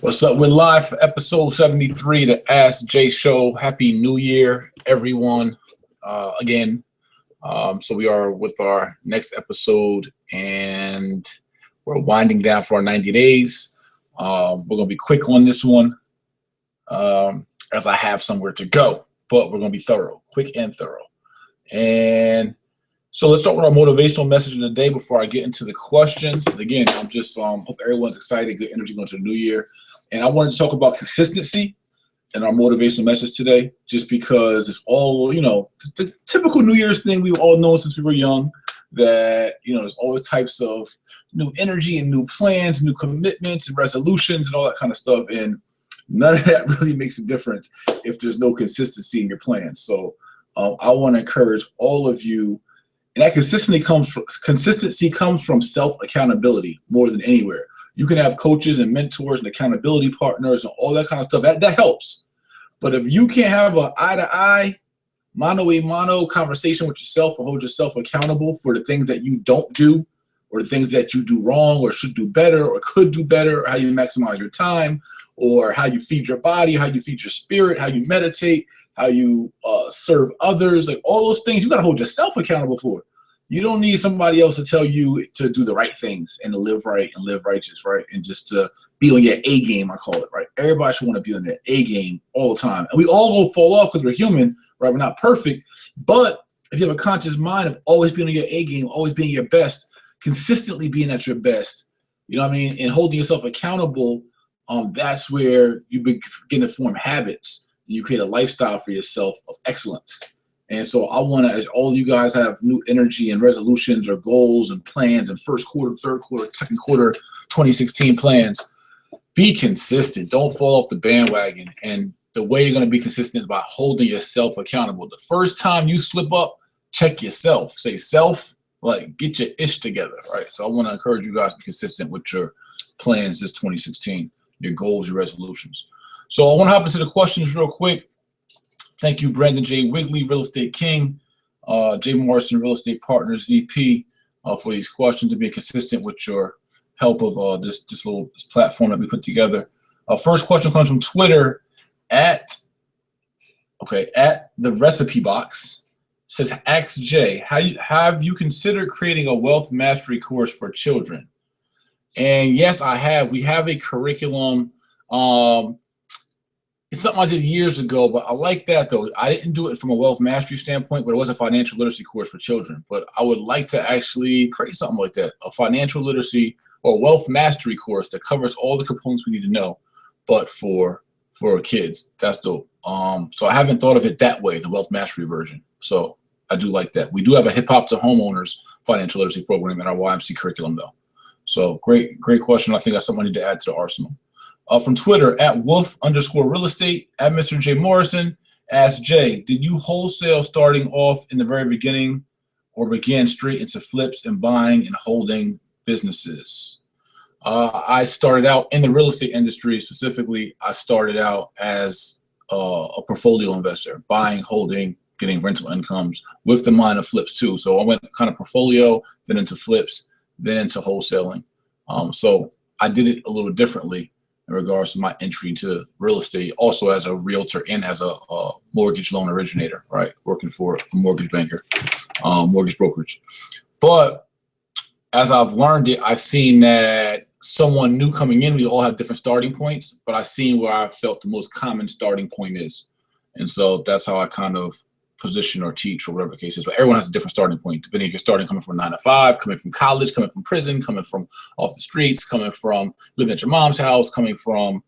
What's up? We're live for episode 73, the Ask Jay Show. Happy New Year, everyone. Again, so we are with our next episode, and we're winding down for our 90 days. We're going to be quick on this one, as I have somewhere to go, but we're going to be thorough, quick and thorough. And so let's start with our motivational message of the day before I get into the questions. And again, I'm just hope everyone's excited, good energy going to the new year. And I wanted to talk about consistency in our motivational message today, just because it's all, the typical New Year's thing we've all known since we were young, that, there's always types of new energy and new plans, new commitments and resolutions and all that kind of stuff. And none of that really makes a difference if there's no consistency in your plan. So I want to encourage all of you. And that consistency comes from self-accountability more than anywhere. You can have coaches and mentors and accountability partners and all that kind of stuff. That helps. But if you can't have an eye-to-eye, mano-a-mano conversation with yourself and hold yourself accountable for the things that you don't do or the things that you do wrong or should do better or could do better, or how you maximize your time, or how you feed your body, how you feed your spirit, how you meditate, how you serve others, like all those things, you got to hold yourself accountable for. You don't need somebody else to tell you to do the right things and to live right and live righteous, right? And just to be on your A game, I call it, right? Everybody should want to be on their A game all the time. And we all will fall off because we're human, right? We're not perfect. But if you have a conscious mind of always being on your A game, always being your best, consistently being at your best, you know what I mean? And holding yourself accountable, that's where you begin to form habits. And you create a lifestyle for yourself of excellence. And so I want to, as all you guys have new energy and resolutions or goals and plans and first quarter, third quarter, second quarter, 2016 plans, be consistent. Don't fall off the bandwagon. And the way you're going to be consistent is by holding yourself accountable. The first time you slip up, check yourself. Say, self, like, get your ish together, right? So I want to encourage you guys to be consistent with your plans this 2016, your goals, your resolutions. So I want to hop into the questions real quick. Thank you, Brandon J. Wigley, Real Estate King, J. Morrison, Real Estate Partners, VP, for these questions and being consistent with your help of this platform that we put together. First question comes from Twitter at the Recipe Box. It says, ask Jay, have you considered creating a wealth mastery course for children? And yes, I have. We have a curriculum. It's something I did years ago, but I like that, though. I didn't do it from a wealth mastery standpoint, but it was a financial literacy course for children. But I would like to actually create something like that, a financial literacy or wealth mastery course that covers all the components we need to know, but for kids. That's dope. So I haven't thought of it that way, the wealth mastery version. So I do like that. We do have a hip hop to homeowners financial literacy program in our YMC curriculum, though. So great question. I think that's something I need to add to the arsenal. From Twitter, at Wolf_Real Estate, at Mr. J. Morrison, ask Jay, did you wholesale starting off in the very beginning or began straight into flips and buying and holding businesses? I started out in the real estate industry. Specifically, I started out as a portfolio investor, buying, holding, getting rental incomes with the mind of flips too. So I went kind of portfolio, then into flips, then into wholesaling. So I did it a little differently in regards to my entry to real estate, also as a realtor and as a mortgage loan originator, right? Working for a mortgage banker, mortgage brokerage. But as I've learned it, I've seen that someone new coming in, we all have different starting points, but I've seen where I felt the most common starting point is. And so that's how I kind of position or teach or whatever the case is. But everyone has a different starting point, depending if you're starting coming from 9 to 5, coming from college, coming from prison, coming from off the streets, coming from living at your mom's house, coming from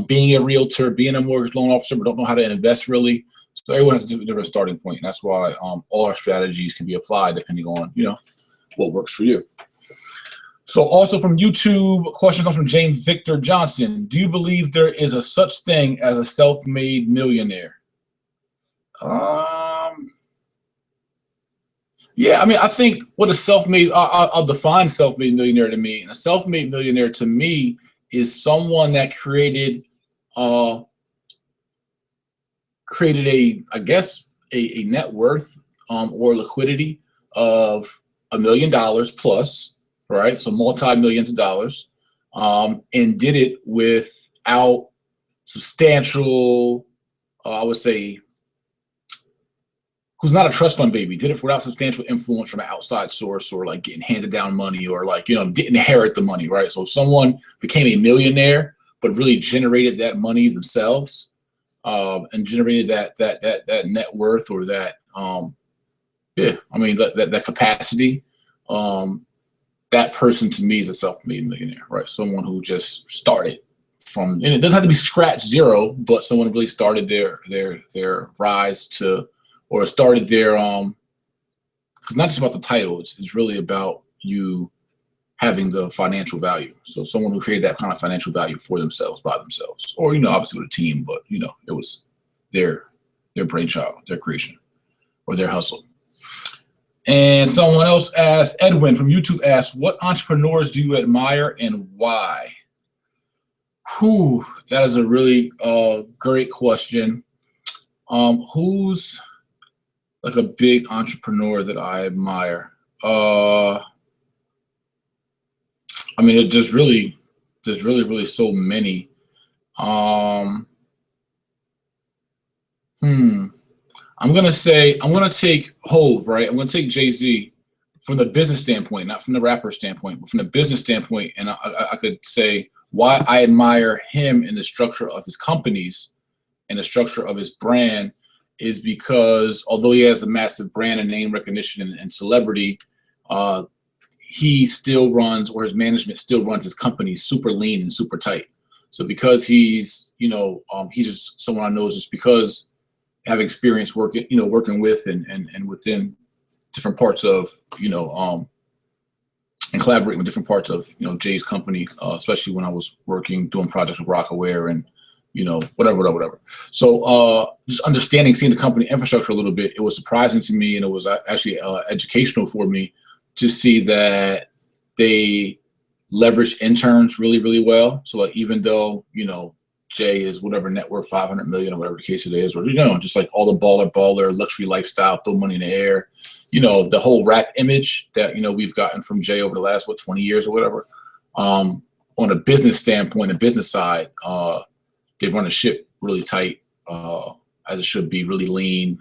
being a realtor, being a mortgage loan officer, but don't know how to invest really. So everyone has a different starting point. And that's why all our strategies can be applied depending on, what works for you. So also from YouTube, a question comes from James Victor Johnson. Do you believe there is a such thing as a self-made millionaire? Yeah, I mean, I think what a self-made, I'll define self-made millionaire to me. And a self-made millionaire to me is someone that created a, I guess, a net worth or liquidity of $1 million plus, right? So multi-millions of dollars, and did it with without substantial, I would say, who's not a trust fund baby, did it without substantial influence from an outside source or like getting handed down money or like, didn't inherit the money, right? So if someone became a millionaire, but really generated that money themselves, and generated that net worth or that, that capacity, that person to me is a self-made millionaire, right? Someone who just started from, and it doesn't have to be scratch zero, but someone really started their rise to, or started their, it's not just about the title, it's really about you having the financial value. So someone who created that kind of financial value for themselves, by themselves, or, obviously with a team, but, it was their brainchild, their creation, or their hustle. And someone else asked, Edwin from YouTube asked, what entrepreneurs do you admire and why? Whew, that is a really great question. Who's like a big entrepreneur that I admire? There's really so many. I'm gonna take Hove, right? I'm gonna take Jay-Z from the business standpoint, not from the rapper standpoint, but from the business standpoint. And I could say why I admire him in the structure of his companies and the structure of his brand is because although he has a massive brand and name recognition and celebrity, he still runs, or his management still runs his company super lean and super tight. So because he's just someone I know just because I have experience working with and within different parts of, and collaborating with different parts of, Jay's company, especially when I was doing projects with Rockaware and, whatever. So just understanding, seeing the company infrastructure a little bit, it was surprising to me, and it was actually educational for me to see that they leverage interns really, really well. So like, even though, Jay is whatever net worth, 500 million or whatever the case it is, or, just like all the baller luxury lifestyle, throw money in the air, the whole rap image that, we've gotten from Jay over the last, 20 years or whatever. On a business standpoint, a business side, they run a ship really tight, as it should be, really lean,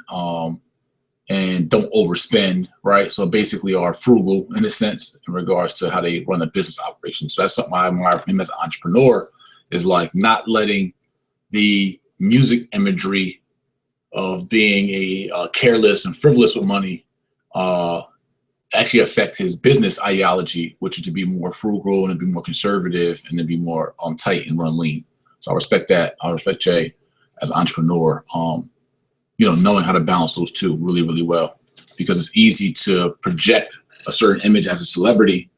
and don't overspend, right? So basically are frugal in a sense in regards to how they run the business operations. So that's something I admire from him as an entrepreneur, is like not letting the music imagery of being a careless and frivolous with money actually affect his business ideology, which is to be more frugal and to be more conservative and to be more tight and run lean. So I respect that. I respect Jay as an entrepreneur, knowing how to balance those two really, really well, because it's easy to project a certain image as a celebrity,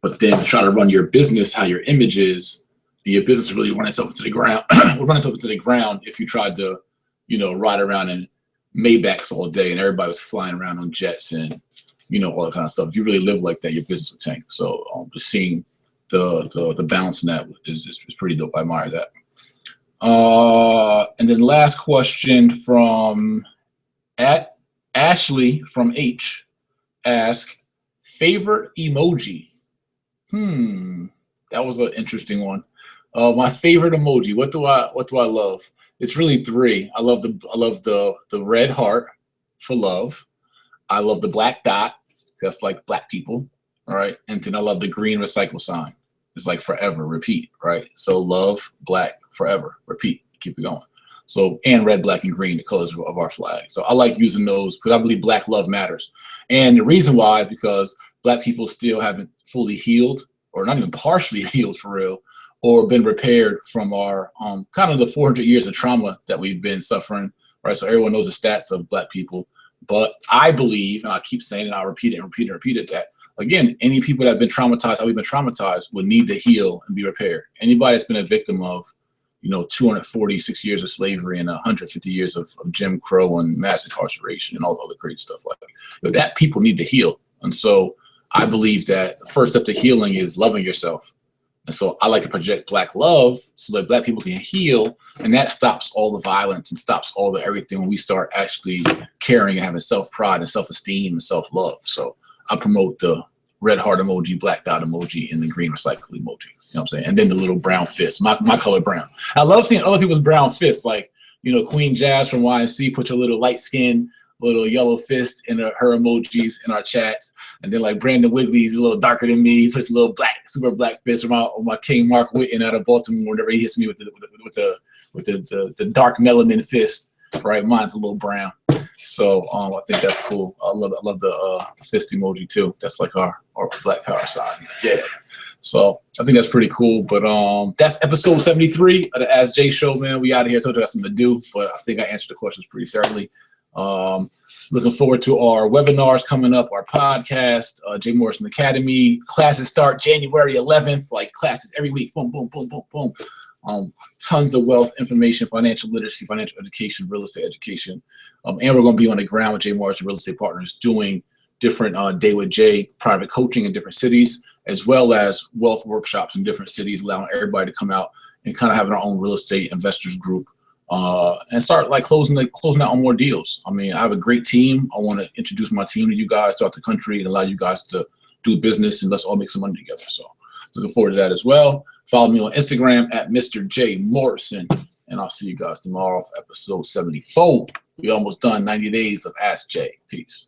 but then try to run your business how your image is. And your business really run itself into the ground. Will run itself into the ground if you tried to, ride around in Maybachs all day and everybody was flying around on jets and, all that kind of stuff. If you really live like that, your business would tank. So just seeing the balance in that is pretty dope. I admire that. And then last question from Ashley from H ask, favorite emoji? That was an interesting one. My favorite emoji. What do I love? It's really three. I love the red heart for love. I love the black dot. That's like black people. All right. And then I love the green recycle sign. It's like forever, repeat, right? So love, black, forever, repeat, keep it going. So, and red, black, and green, the colors of our flag. So I like using those because I believe black love matters. And the reason why is because black people still haven't fully healed, or not even partially healed for real, or been repaired from our kind of the 400 years of trauma that we've been suffering, right? So everyone knows the stats of black people. But I believe, and I keep saying it, I'll repeat it, that again, any people that have been traumatized, how we've been traumatized, will need to heal and be repaired. Anybody that's been a victim of, 246 years of slavery and 150 years of Jim Crow and mass incarceration and all the other great stuff like that, that people need to heal. And so I believe that the first step to healing is loving yourself. And so I like to project black love so that black people can heal, and that stops all the violence and stops all the everything when we start actually caring and having self-pride and self-esteem and self-love. So I promote the red heart emoji, black dot emoji, and the green recycle emoji. You know what I'm saying? And then the little brown fist, my color brown. I love seeing other people's brown fists, like, you know, Queen Jazz from YMC put your little light skin, little yellow fist in her emojis in our chats. And then like Brandon Wigley's a little darker than me, he puts a little black, super black fist on my King Mark Whitten out of Baltimore, whenever he hits me with the dark melanin fist. Right, mine's a little brown. So I think that's cool. I love the fist emoji too. That's like our Black Power side. Yeah. So I think that's pretty cool. But that's episode 73 of the Ask Jay Show, man. We out of here. I told you I got something to do, but I think I answered the questions pretty thoroughly. Looking forward to our webinars coming up, our podcast, Jay Morrison Academy. Classes start January 11th, like classes every week. Boom, boom, boom, boom, boom. Tons of wealth information, financial literacy, financial education, real estate education. And we're going to be on the ground with Jay Morrison Real Estate Partners doing different Day with Jay private coaching in different cities, as well as wealth workshops in different cities, allowing everybody to come out and kind of having our own real estate investors group and start like closing out on more deals. I mean, I have a great team. I want to introduce my team to you guys throughout the country and allow you guys to do business and let's all make some money together. So looking forward to that as well. Follow me on Instagram at Mr. J Morrison, and I'll see you guys tomorrow for episode 74. We almost done 90 days of Ask Jay. Peace.